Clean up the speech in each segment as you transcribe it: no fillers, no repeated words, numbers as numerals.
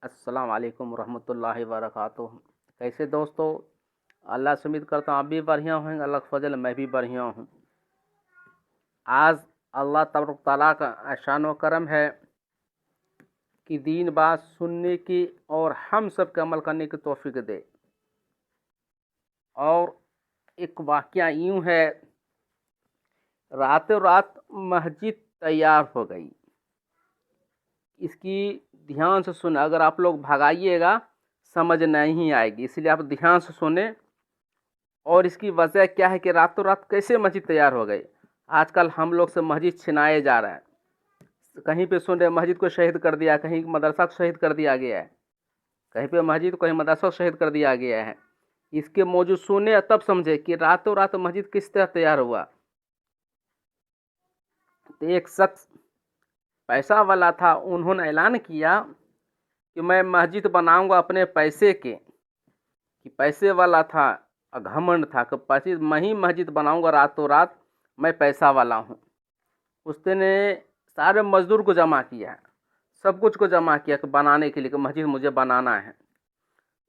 अस्सलाम वालेकुम रहमतुल्लाहि व बरकातुहू। कैसे दोस्तों, अल्लाह से उम्मीद करता हूँ आप भी बढ़िया होंगे। अल्लाह का फजल मैं भी बढ़िया हूँ। आज अल्लाह तबारक ताला का एहसान व करम है कि दीन बात सुनने की और हम सब के अमल करने की तौफीक दे। और एक वाक़या यूँ है, रातों रात मस्जिद तैयार हो गई। इसकी ध्यान से सुने, अगर आप लोग भगाइएगा समझ नहीं आएगी, इसलिए आप ध्यान से सुने। और इसकी वजह क्या है कि रातों रात कैसे मस्जिद तैयार हो गई। आजकल हम लोग से मस्जिद छिनाए जा रहा है। कहीं पे सुन रहे मस्जिद को शहीद कर दिया, कहीं मदरसा को शहीद कर दिया गया है, कहीं पे मस्जिद कहीं मदरसा को शहीद कर दिया गया है। इसके मौजूद सुने तब समझे कि रातों रात मस्जिद किस तरह तैयार हुआ। तो एक शख्स पैसा वाला था, उन्होंने ऐलान किया कि मैं मस्जिद बनाऊंगा अपने पैसे के। कि पैसे वाला था, घमंड था कि पैसे मैं ही मस्जिद बनाऊंगा, रातों रात मैं पैसा वाला हूँ। उसने सारे मजदूर को जमा किया, सब कुछ को जमा किया कि बनाने के लिए, कि मस्जिद मुझे बनाना है।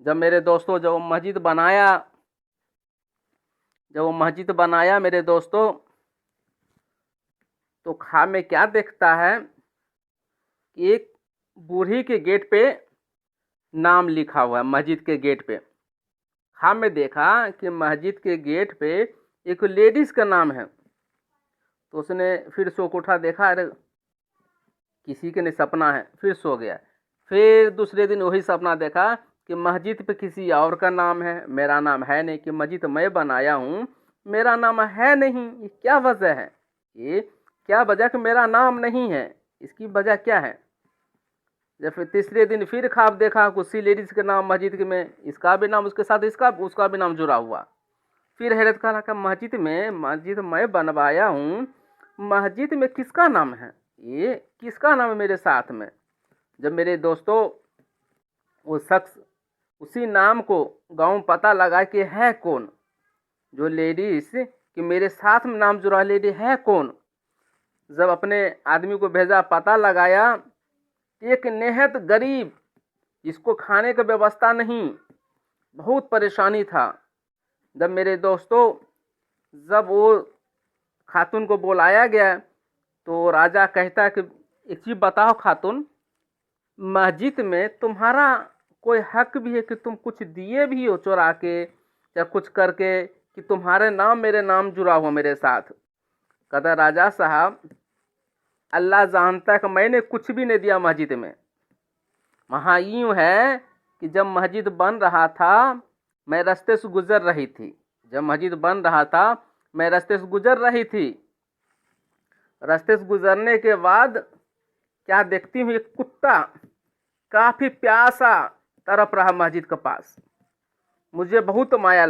जब मेरे दोस्तों जब वो मस्जिद बनाया मेरे दोस्तों, तो खाब में क्या देखता है कि एक बूढ़ी के गेट पे नाम लिखा हुआ है। मस्जिद के गेट पे खाब में देखा कि मस्जिद के गेट पे एक लेडीज़ का नाम है। तो उसने फिर सो के उठा, देखा अरे किसी के नहीं सपना है, फिर सो गया। फिर दूसरे दिन वही सपना देखा कि मस्जिद पे किसी और का नाम है, मेरा नाम है नहीं, कि मस्जिद मैं बनाया हूँ, मेरा नाम है नहीं। ये क्या वजह है, ये क्या वजह कि मेरा नाम नहीं है, इसकी वजह क्या है। जब फिर तीसरे दिन फिर ख्वाब देखा उसी लेडीज़ के नाम मस्जिद में, इसका भी नाम उसके साथ उसका भी नाम जुड़ा हुआ। फिर हैरत कहा कि मस्जिद मैं बनवाया हूँ, मस्जिद में किसका नाम है, ये किसका नाम है मेरे साथ में। जब मेरे दोस्तों वो शख्स उसी नाम को गांव में पता लगा कि है कौन, जो लेडीज कि मेरे साथ में नाम जुड़ा लेडी है कौन। जब अपने आदमी को भेजा, पता लगाया, एक नेहत गरीब जिसको खाने की व्यवस्था नहीं, बहुत परेशानी था। जब मेरे दोस्तों जब वो खातून को बुलाया गया, तो राजा कहता है कि एक चीज़ बताओ खातून, मस्जिद में तुम्हारा कोई हक भी है कि तुम कुछ दिए भी हो चुरा के या कुछ करके, कि तुम्हारे नाम मेरे नाम जुड़ा हुआ मेरे साथ। कहता राजा साहब, अल्लाह जानता है कि मैंने कुछ भी नहीं दिया मस्जिद में। वहाँ यूँ है कि जब मस्जिद बन रहा था, मैं रास्ते से गुजर रही थी। जब मस्जिद बन रहा था, मैं रास्ते से गुजर रही थी। रास्ते से गुजरने के बाद क्या देखती हूँ, एक कुत्ता काफ़ी प्यासा तड़प रहा मस्जिद के पास। मुझे बहुत माया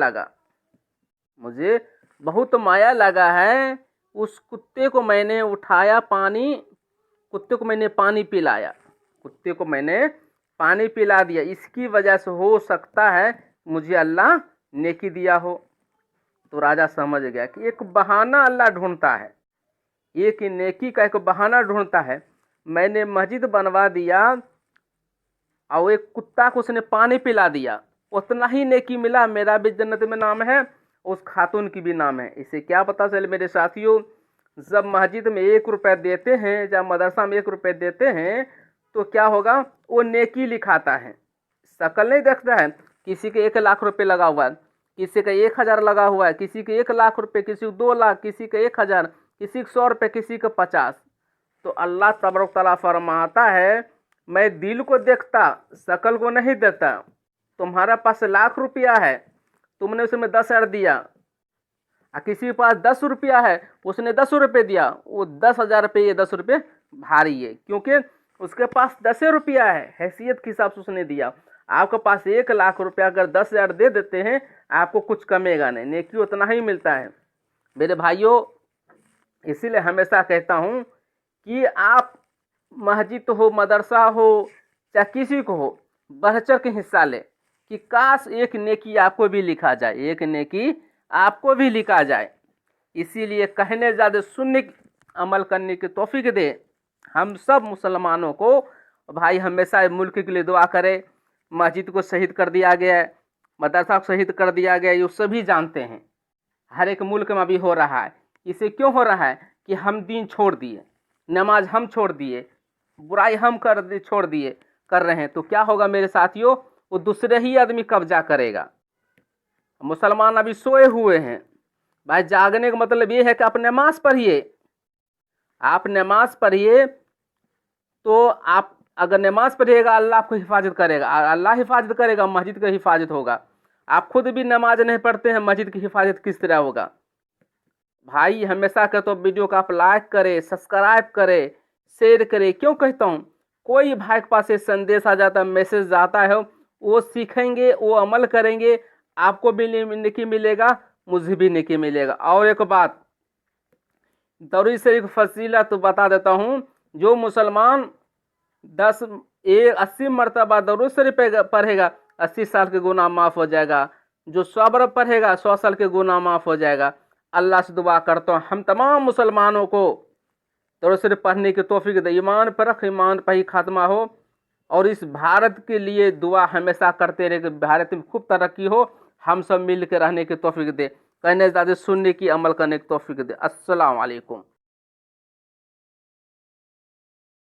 लगा है। उस कुत्ते को मैंने उठाया, कुत्ते को मैंने पानी पिलाया, कुत्ते को मैंने पानी पिला दिया। इसकी वजह से हो सकता है मुझे अल्लाह नेकी दिया हो। तो राजा समझ गया कि एक बहाना अल्लाह ढूंढता है, एक नेकी का एक बहाना ढूंढता है। मैंने मस्जिद बनवा दिया और एक कुत्ता को उसने पानी पिला दिया, उतना ही नेकी मिला। मेरा भी जन्नत में नाम है, उस खातून की भी नाम है। इसे क्या पता चले मेरे साथियों, जब मस्जिद में 1 रुपये देते हैं, जब मदरसा में 1 रुपये देते हैं, तो क्या होगा, वो नेकी लिखाता है, शकल नहीं देखता है। किसी के 1 लाख रुपये लगा हुआ है, किसी का 1000 लगा हुआ है, किसी के 1 लाख रुपये, किसी को 2 लाख, किसी का 1000, किसी को 100 रुपये, किसी का 50। तो अल्लाह तबारक तआला फरमाता है, मैं दिल को देखता, शकल को नहीं देखता। तुम्हारा पास 1 लाख रुपया है, तुमने उसमें 10,000 दिया, और किसी के पास 10 रुपया है, उसने 10 रुपये दिया, वो 10,000 रुपये, ये 10 रुपये भारी है, क्योंकि उसके पास 10 रुपया है, हैसियत के हिसाब से उसने दिया। आपके पास 1 लाख रुपया अगर 10,000 दे देते हैं, आपको कुछ कमेगा नहीं, नेकी उतना ही मिलता है। मेरे भाइयों, इसीलिए हमेशा कहता हूँ कि आप मस्जिद हो, मदरसा हो, चाहे किसी को हो, बढ़ चढ़ के हिस्सा ले, कि काश एक नेकी आपको भी लिखा जाए, एक नेकी आपको भी लिखा जाए। इसीलिए कहने ज़्यादा सुनने, अमल करने की तौफीक दे हम सब मुसलमानों को। भाई हमेशा मुल्क के लिए दुआ करे। मस्जिद को शहीद कर दिया गया है, मदरसा को शहीद कर दिया गया है, ये सभी जानते हैं। हर एक मुल्क में अभी हो रहा है। इसे क्यों हो रहा है कि हम दीन छोड़ दिए, नमाज हम छोड़ दिए, बुराई हम छोड़ दिए कर रहे हैं। तो क्या होगा मेरे साथियों, वो दूसरे ही आदमी कब्जा करेगा। मुसलमान अभी सोए हुए हैं। भाई जागने का मतलब ये है कि आप नमाज पढ़िए। आप नमाज पढ़िए तो आप अगर नमाज पढ़िएगा अल्लाह आपको हिफाजत करेगा, अल्लाह हिफाजत करेगा, मस्जिद का हिफाजत होगा। आप खुद भी नमाज नहीं पढ़ते हैं, मस्जिद की हिफाजत किस तरह होगा। भाई हमेशा कहता हूँ वीडियो को आप लाइक करें, सब्सक्राइब करें, शेयर करें। क्यों कहता हूँ, कोई भाई के पास ये संदेश आ जाता है, मैसेज आता है, वो सीखेंगे, वो अमल करेंगे, आपको भी नेकी मिलेगा, मुझे भी नेकी मिलेगा। और एक बात दरूद शरीफ फजीलत तो बता देता हूँ। जो मुसलमान 80 मरतबा दरूद शरीफ पढ़ेगा 80 साल के गुनाह माफ़ हो जाएगा। जो 100 बार पढ़ेगा 100 साल के गुनाह माफ़ हो जाएगा। अल्लाह से दुआ करता हूँ हम तमाम मुसलमानों को दरूद शरीफ पढ़ने की तौफीक दे, ईमान पर रख, ईमान पर ही खात्मा हो। और इस भारत के लिए दुआ हमेशा करते रहे कि भारत में खूब तरक्की हो, हम सब मिल के रहने की तौफीक दे, कहने ज़्यादा सुनने की, अमल करने की तौफीक दे। अस्सलाम वालेकुम।